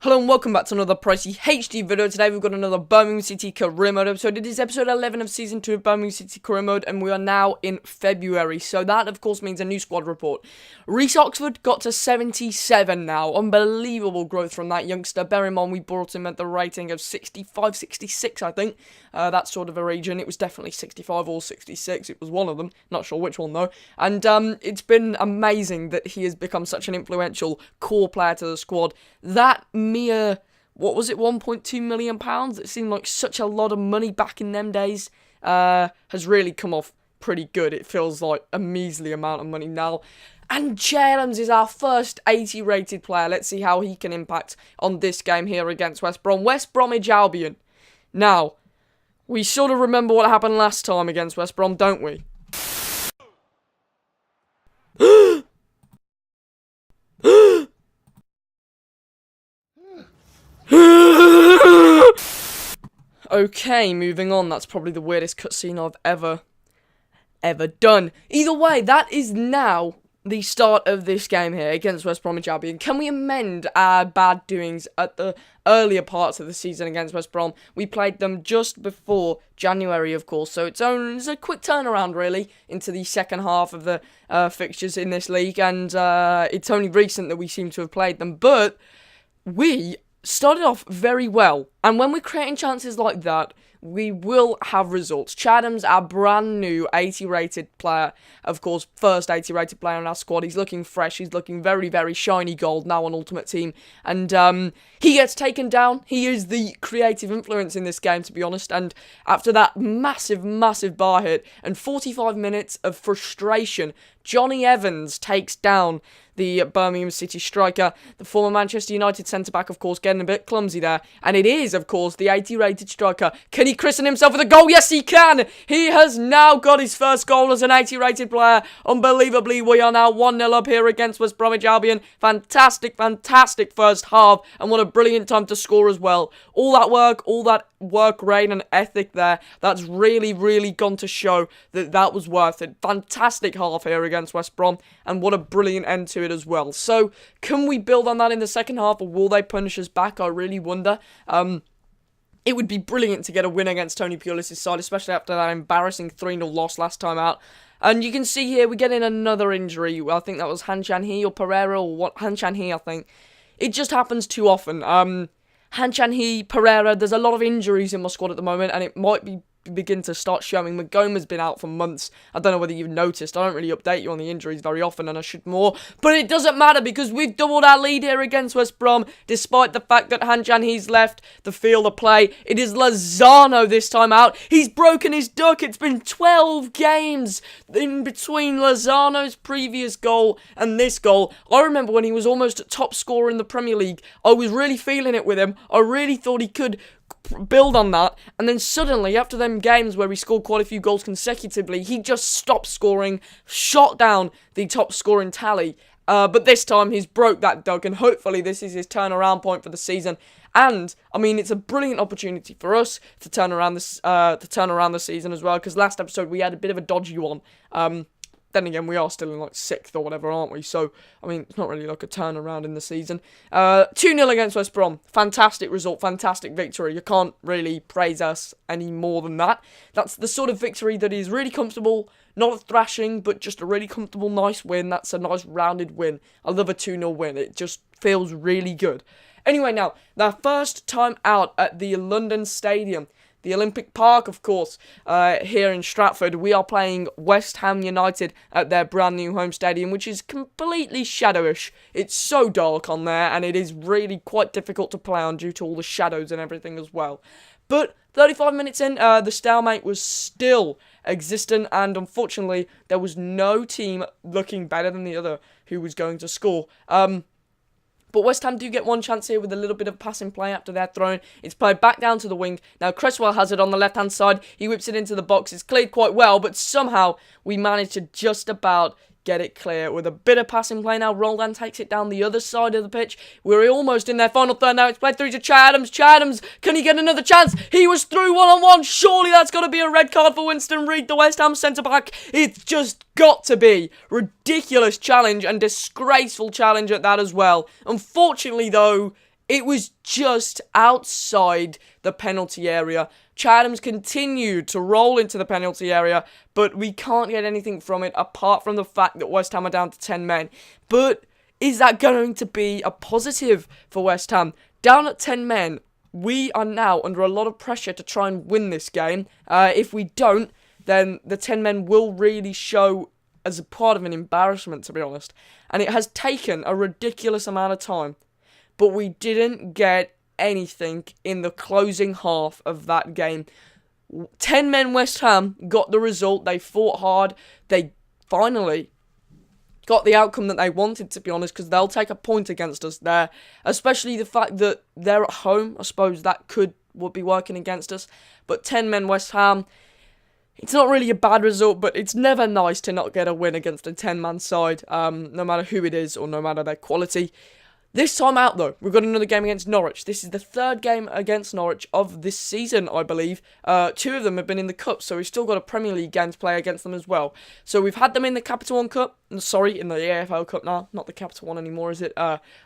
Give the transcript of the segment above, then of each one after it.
Hello and welcome back to another pricey HD video. Today we've got another Birmingham City career mode episode. It is episode 11 of season 2 of Birmingham City career mode and we are now in February. So that of course means a new squad report. Reece Oxford got to 77 now. Unbelievable growth from that youngster. Bear in mind we brought him at the rating of 65, 66 I think. That sort of a region. It was definitely 65 or 66. It was one of them. Not sure which one though. And it's been amazing that he has become such an influential core player to the squad. That mere, what was it, £1.2 million? It seemed like such a lot of money back in them days. Has really come off pretty good. It feels like a measly amount of money now. And Adams is our first 80 rated player. Let's see how he can impact on this game here against West Brom. West Bromwich Albion. Now, we sort of remember what happened last time against West Brom, don't we? Okay, moving on. That's probably the weirdest cutscene I've ever done. Either way, that is now the start of this game here against West Bromwich Albion. Can we amend our bad doings at the earlier parts of the season against West Brom? We played them just before January, of course, so it's a quick turnaround, really, into the second half of the fixtures in this league, and it's only recent that we seem to have played them, but we started off very well, and when we're creating chances like that, we will have results. Adams, our brand new 80 rated player, of course, first 80 rated player in our squad. He's looking fresh, he's looking very, very shiny gold now on Ultimate Team, and he gets taken down. He is the creative influence in this game, to be honest, and after that massive bar hit and 45 minutes of frustration, Johnny Evans takes down the Birmingham City striker, the former Manchester United centre-back, of course, getting a bit clumsy there. And it is, of course, the 80-rated striker. Can he christen himself with a goal? Yes, he can! He has now got his first goal as an 80-rated player. Unbelievably, we are now 1-0 up here against West Bromwich Albion. Fantastic first half. And what a brilliant time to score as well. All that work rate and ethic there, that's really gone to show that was worth it. Fantastic half here against West Brom, and what a brilliant end to it as well. So, can we build on that in the second half, or will they punish us back? I really wonder. It would be brilliant to get a win against Tony Pulis' side, especially after that embarrassing 3-0 loss last time out. And you can see here, we're getting another injury. I think that was Han Chan-hee or Pereira, or what? Han Chan-hee, I think. It just happens too often. Han Chan-hee, Pereira, there's a lot of injuries in my squad at the moment, and it might begin to start showing. Magoma's been out for months. I don't know whether you've noticed. I don't really update you on the injuries very often, and I should more. But it doesn't matter, because we've doubled our lead here against West Brom, despite the fact that Han Chan-hee's left the field of play. It is Lozano this time out. He's broken his duck. It's been 12 games in between Lozano's previous goal and this goal. I remember when he was almost top scorer in the Premier League. I was really feeling it with him. I really thought he could build on that, and then suddenly, after them games where he scored quite a few goals consecutively, he just stopped scoring, shot down the top scoring tally, but this time he's broke that duck, and hopefully this is his turnaround point for the season. And I mean, it's a brilliant opportunity for us to turn around the season as well, because last episode we had a bit of a dodgy one. Then again, we are still in like 6th or whatever, aren't we? So, I mean, it's not really like a turnaround in the season. 2-0 against West Brom. Fantastic result, fantastic victory. You can't really praise us any more than that. That's the sort of victory that is really comfortable. Not a thrashing, but just a really comfortable, nice win. That's a nice rounded win. I love a 2-0 win. It just feels really good. Anyway, now, their first time out at the London Stadium. The Olympic Park, of course, here in Stratford. We are playing West Ham United at their brand new home stadium, which is completely shadowish. It's so dark on there, and it is really quite difficult to play on due to all the shadows and everything as well. But 35 minutes in, the stalemate was still existent, and unfortunately, there was no team looking better than the other who was going to score. But West Ham do get one chance here with a little bit of passing play after their throw. It's played back down to the wing. Now Cresswell has it on the left-hand side. He whips it into the box. It's cleared quite well, but somehow we managed to just about get it clear with a bit of passing play. Now Roldan takes it down the other side of the pitch. We're almost in their final third now. It's played through to Adams. Adams, can he get another chance? He was through one-on-one. Surely that's got to be a red card for Winston Reid, the West Ham centre-back. It's just got to be. Ridiculous challenge and disgraceful challenge at that as well. Unfortunately, though, It was just outside the penalty area. Chatham's continued to roll into the penalty area, but we can't get anything from it apart from the fact that West Ham are down to 10 men. But is that going to be a positive for West Ham? Down at 10 men, we are now under a lot of pressure to try and win this game. If we don't, then the 10 men will really show as a part of an embarrassment, to be honest. And it has taken a ridiculous amount of time. But we didn't get anything in the closing half of that game. 10 men West Ham got the result. They fought hard. They finally got the outcome that they wanted, to be honest, because they'll take a point against us there. Especially the fact that they're at home. I suppose that would be working against us. But 10 men West Ham, it's not really a bad result, but it's never nice to not get a win against a 10-man side, no matter who it is or no matter their quality. This time out, though, we've got another game against Norwich. This is the third game against Norwich of this season, I believe. Two of them have been in the Cup, so we've still got a Premier League game to play against them as well. So we've had them in the Capital One Cup. Sorry, in the EFL Cup now. Not the Capital One anymore, is it?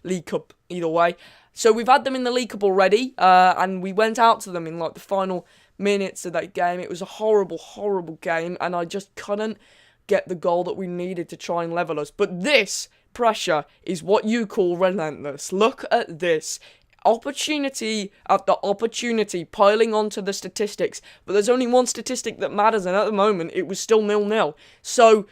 League Cup, either way. So we've had them in the League Cup already, and we went out to them in like the final minutes of that game. It was a horrible, horrible game, and I just couldn't get the goal that we needed to try and level us. But this pressure is what you call relentless. Look at this. Opportunity after opportunity piling onto the statistics. But there's only one statistic that matters, and at the moment, it was still 0-0. So,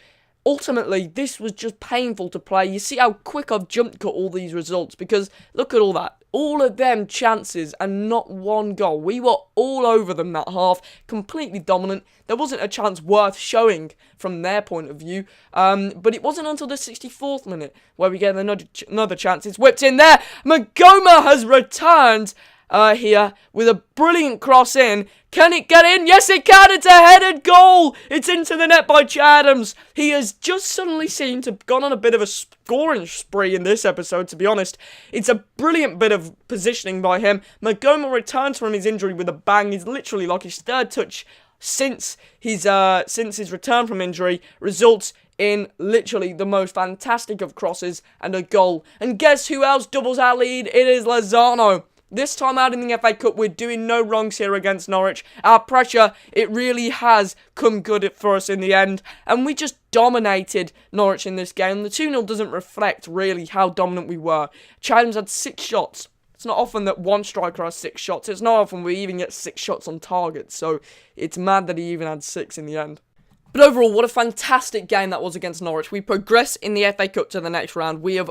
ultimately, this was just painful to play. You see how quick I've jumped cut all these results, because look at all that. All of them chances and not one goal. We were all over them that half, completely dominant. There wasn't a chance worth showing from their point of view. But it wasn't until the 64th minute where we get another chance. It's whipped in there. Magoma has returned here with a brilliant cross in. Can it get in? Yes, it can. It's a headed goal. It's into the net by Chadams. He has just suddenly seemed to have gone on a bit of a scoring spree in this episode, to be honest. It's a brilliant bit of positioning by him. Magoma returns from his injury with a bang. It's literally like his third touch since his return from injury, results in literally the most fantastic of crosses and a goal. And guess who else doubles our lead? It is Lozano. This time out in the FA Cup, we're doing no wrongs here against Norwich. Our pressure, it really has come good for us in the end. And we just dominated Norwich in this game. The 2-0 doesn't reflect really how dominant we were. Chadham's had 6 shots. It's not often that one striker has 6 shots. It's not often we even get 6 shots on target. So it's mad that he even had 6 in the end. But overall, what a fantastic game that was against Norwich. We progress in the FA Cup to the next round. We have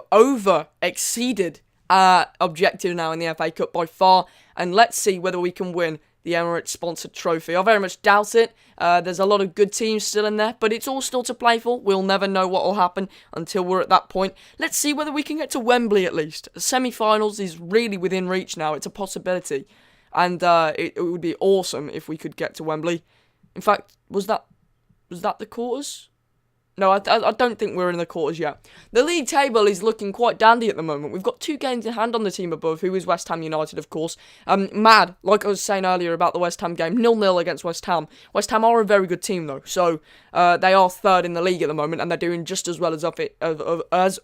exceeded objective now in the FA Cup by far, and let's see whether we can win the Emirates sponsored trophy. I very much doubt it. There's a lot of good teams still in there, but it's all still to play for. We'll never know what will happen until we're at that point. Let's see whether we can get to Wembley at least. Semi-finals is really within reach now. It's a possibility, and it would be awesome if we could get to Wembley. In fact, was that the quarters? No, I don't think we're in the quarters yet. The league table is looking quite dandy at the moment. We've got 2 games in hand on the team above, who is West Ham United, of course. Mad, like I was saying earlier about the West Ham game, 0-0 against West Ham. West Ham are a very good team, though. So, they are 3rd in the league at the moment, and they're doing just as well as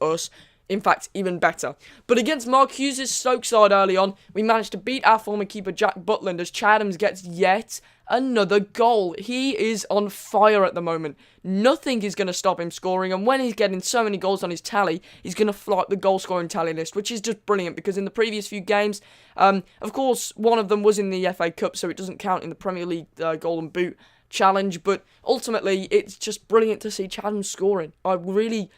us. In fact, even better. But against Mark Hughes' Stoke side early on, we managed to beat our former keeper Jack Butland as Chadams gets yet another goal. He is on fire at the moment. Nothing is going to stop him scoring, and when he's getting so many goals on his tally, he's going to fly up the goal scoring tally list, which is just brilliant, because in the previous few games, of course, one of them was in the FA Cup, so it doesn't count in the Premier League Golden Boot challenge, but ultimately, it's just brilliant to see Chadams scoring. I really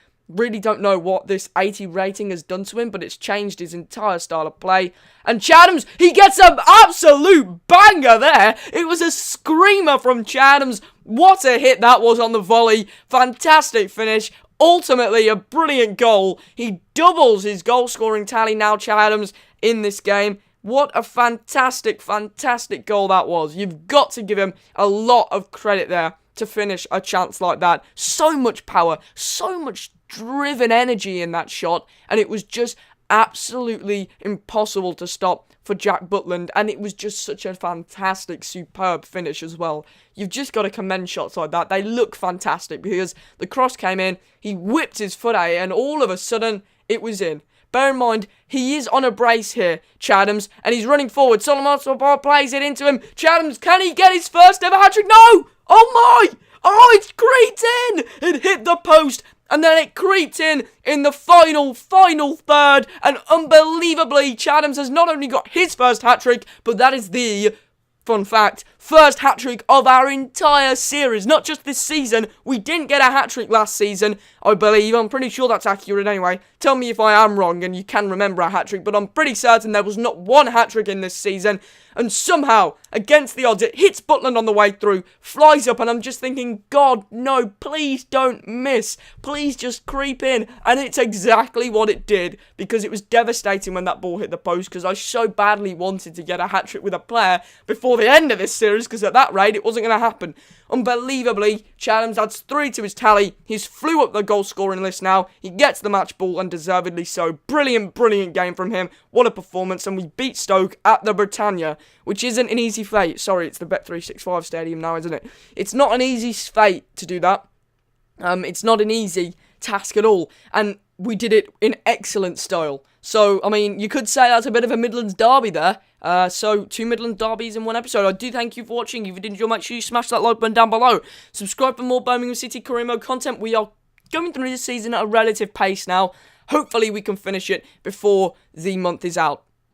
don't know what this 80 rating has done to him, but it's changed his entire style of play. And Chadams, he gets an absolute banger there. It was a screamer from Chadams. What a hit that was on the volley. Fantastic finish. Ultimately, a brilliant goal. He doubles his goal scoring tally now, Chadams, in this game. What a fantastic, fantastic goal that was. You've got to give him a lot of credit there to finish a chance like that. So much power, so much driven energy in that shot, and it was just absolutely impossible to stop for Jack Butland, and it was just such a fantastic, superb finish as well. You've just got to commend shots like that. They look fantastic, because the cross came in, he whipped his foot at it, and all of a sudden, it was in. Bear in mind, he is on a brace here, Chathams, and he's running forward. Solomon plays it into him. Chathams, can he get his first ever hat-trick? No! Oh my! Oh, it's creeped in! It hit the post, and then it creeped in the final third, and unbelievably, Chathams has not only got his first hat-trick, but that is the, fun fact, first hat-trick of our entire series, not just this season. We didn't get a hat-trick last season, I believe. I'm pretty sure that's accurate anyway. Tell me if I am wrong and you can remember a hat-trick, but I'm pretty certain there was not one hat-trick in this season. And somehow, against the odds, it hits Butland on the way through, flies up, and I'm just thinking, God, no, please don't miss. Please just creep in. And it's exactly what it did, because it was devastating when that ball hit the post, because I so badly wanted to get a hat-trick with a player before the end of this series, because at that rate, it wasn't going to happen. Unbelievably, Chathams adds 3 to his tally. He's flew up the goal scoring list now. He gets the match ball, and deservedly so. Brilliant game from him. What a performance, and we beat Stoke at the Britannia, which isn't an easy fate. Sorry, it's the Bet365 stadium now, isn't it? It's not an easy fate to do that. It's not an easy task at all, and we did it in excellent style. So, I mean, you could say that's a bit of a Midlands derby there. So, 2 Midlands derbies in one episode. I do thank you for watching. If you did enjoy, make sure you smash that like button down below. Subscribe for more Birmingham City career mode content. We are going through this season at a relative pace now. Hopefully, we can finish it before the month is out.